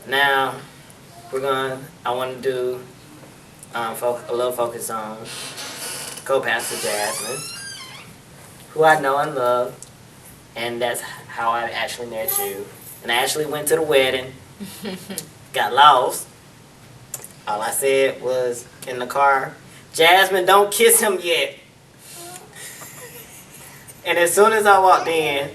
Now, I want to do a little focus on co-pastor Jasmin, who I know and love, and that's how I actually met you. And I actually went to the wedding, got lost. All I said was in the car, Jasmin, don't kiss him yet. And as soon as I walked in,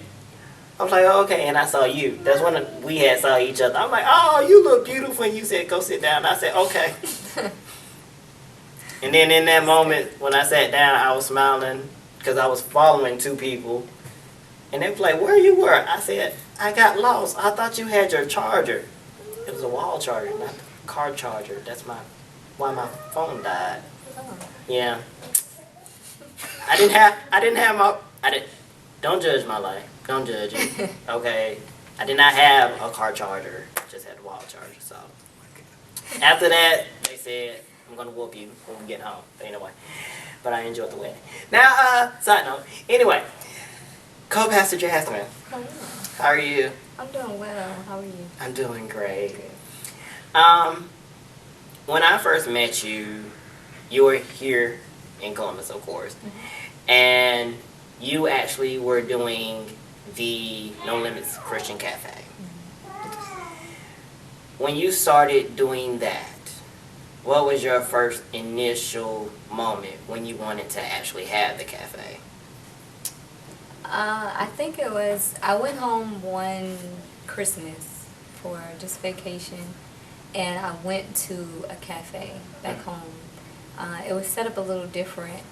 I was like, oh, okay, and I saw you. That's when we had saw each other. I'm like, oh, you look beautiful. And you said, go sit down. I said, okay. And then in that moment, when I sat down, I was smiling because I was following two people. And they was like, where you were? I said, I got lost. I thought you had your charger. It was a wall charger, not the car charger. That's why my phone died. Yeah. Don't judge my life. Don't judge it. Okay. I did not have a car charger. Just had a wall charger. So after that, they said, I'm going to whoop you when we get home. But anyway. But I enjoyed the wedding. Now, side note. Anyway. Co-pastor Jasmin. Hello. How are you? I'm doing well. How are you? I'm doing great. Good. When I first met you, you were here in Columbus, of course. Mm-hmm. And you actually were doing the No Limits Christian Cafe. Mm-hmm. When you started doing that, what was your first initial moment when you wanted to actually have the cafe? I think it was, I went home one Christmas for just vacation, and I went to a cafe back home. It was set up a little different,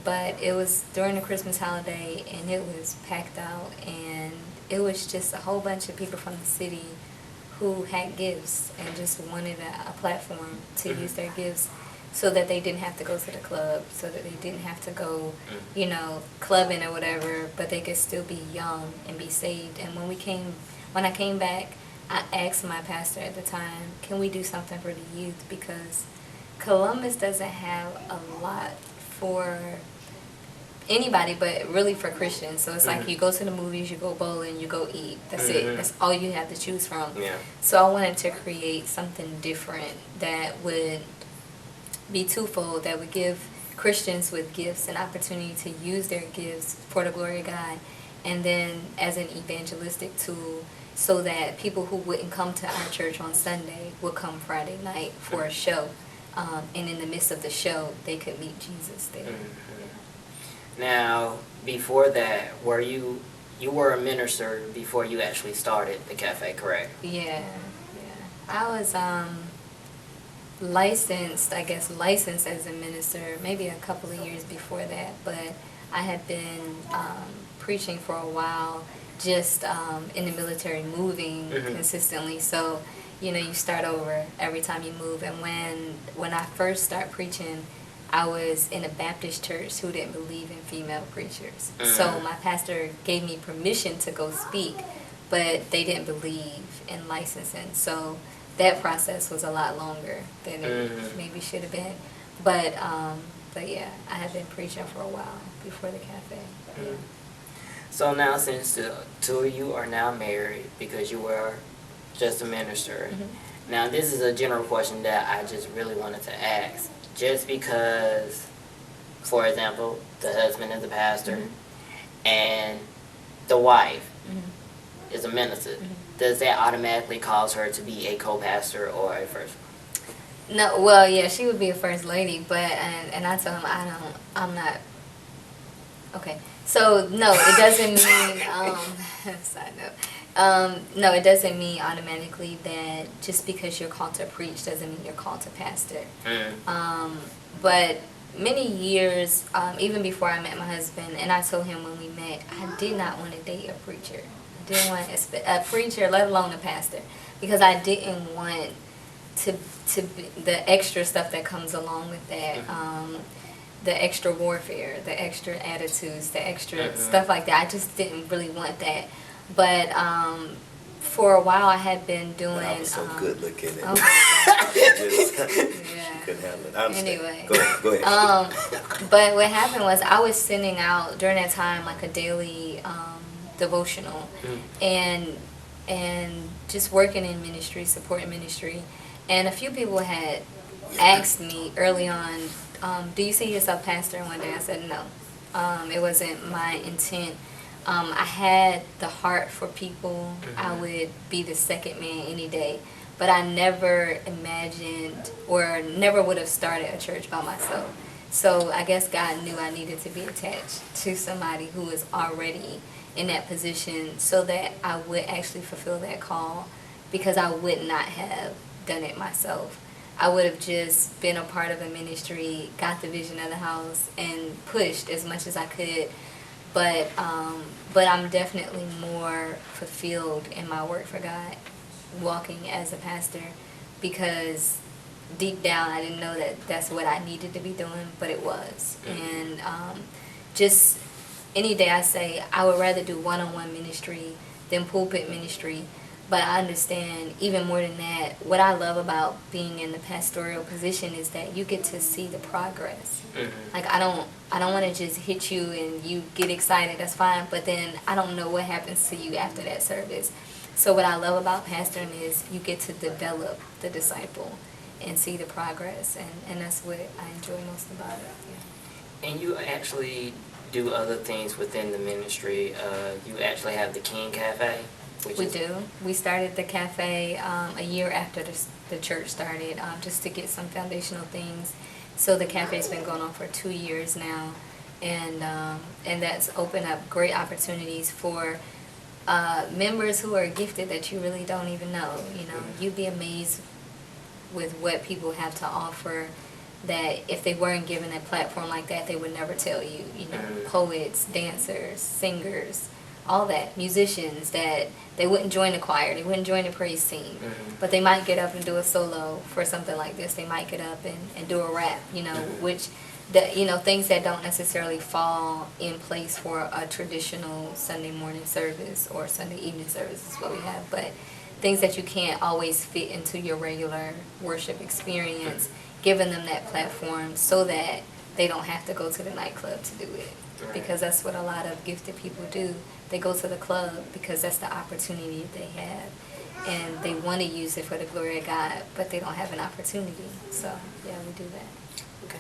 but it was during the Christmas holiday, and it was packed out, and it was just a whole bunch of people from the city who had gifts and just wanted a platform to use their gifts so that they didn't have to go to the club, so that they didn't have to go, clubbing or whatever, but they could still be young and be saved. And when I came back, I asked my pastor at the time, can we do something for the youth? Because Columbus doesn't have a lot for anybody, but really for Christians. So it's like you go to the movies, you go bowling, you go eat. That's it. That's all you have to choose from. Yeah. So I wanted to create something different that would be twofold, that would give Christians with gifts an opportunity to use their gifts for the glory of God, and then as an evangelistic tool so that people who wouldn't come to our church on Sunday would come Friday night for a show. And in the midst of the show, they could meet Jesus there. Mm-hmm. Now, before that, you were a minister before you actually started the cafe, correct? Yeah. I was licensed as a minister maybe a couple of years before that, but I had been preaching for a while, just in the military, moving consistently. So, you start over every time you move. And when I first started preaching, I was in a Baptist church who didn't believe in female preachers. So my pastor gave me permission to go speak, but they didn't believe in licensing. So that process was a lot longer than it maybe should have been. But yeah, I had been preaching for a while before the cafe. Yeah. So now, since the two of you are now married because you were just a minister, now this is a general question that I just really wanted to ask. Just because, for example, the husband is a pastor and the wife is a minister, does that automatically cause her to be a co-pastor or a first? No, well, yeah, she would be a first lady, but and I told him I'm not. Okay, so no, it doesn't mean. Side note. No, it doesn't mean automatically that just because you're called to preach doesn't mean you're called to pastor. But many years, even before I met my husband, and I told him when we met, I did not want to date a preacher. I didn't want a preacher, let alone a pastor, because I didn't want to be the extra stuff that comes along with that. The extra warfare, the extra attitudes, the extra stuff like that. I just didn't really want that. But for a while, I had been doing. I was so good looking. Oh my yeah. Couldn't handle it. I understand. Anyway, go ahead. But what happened was I was sending out during that time like a daily devotional, and and just working in ministry, supporting ministry. And a few people had asked me early on, do you see yourself pastoring one day? I said no. It wasn't my intent. I had the heart for people. I would be the second man any day. But I never imagined or never would have started a church by myself. So I guess God knew I needed to be attached to somebody who was already in that position so that I would actually fulfill that call, because I would not have done it myself. I would have just been a part of a ministry, got the vision of the house, and pushed as much as I could. But I'm definitely more fulfilled in my work for God, walking as a pastor, because deep down I didn't know that that's what I needed to be doing, but it was. And just any day I say I would rather do one-on-one ministry than pulpit ministry. But I understand even more than that, what I love about being in the pastoral position is that you get to see the progress. Like I don't want to just hit you and you get excited, that's fine, but then I don't know what happens to you after that service. So what I love about pastoring is you get to develop the disciple and see the progress, and that's what I enjoy most about it. Yeah. And you actually do other things within the ministry. You actually have the King Cafe. We do. We started the cafe a year after the church started, just to get some foundational things. So the cafe's been going on for 2 years now, and that's opened up great opportunities for members who are gifted that you really don't even know. You know, you'd be amazed with what people have to offer that if they weren't given a platform like that, they would never tell you. You know, poets, dancers, singers, all that, musicians that they wouldn't join the choir, they wouldn't join the praise team, but they might get up and do a solo for something like this. They might get up and do a rap, you know, which, things that don't necessarily fall in place for a traditional Sunday morning service or Sunday evening service is what we have, but things that you can't always fit into your regular worship experience, giving them that platform so that they don't have to go to the nightclub to do it. Because that's what a lot of gifted people do. They go to the club because that's the opportunity they have. And they want to use it for the glory of God, but they don't have an opportunity. So, yeah, we do that. Okay.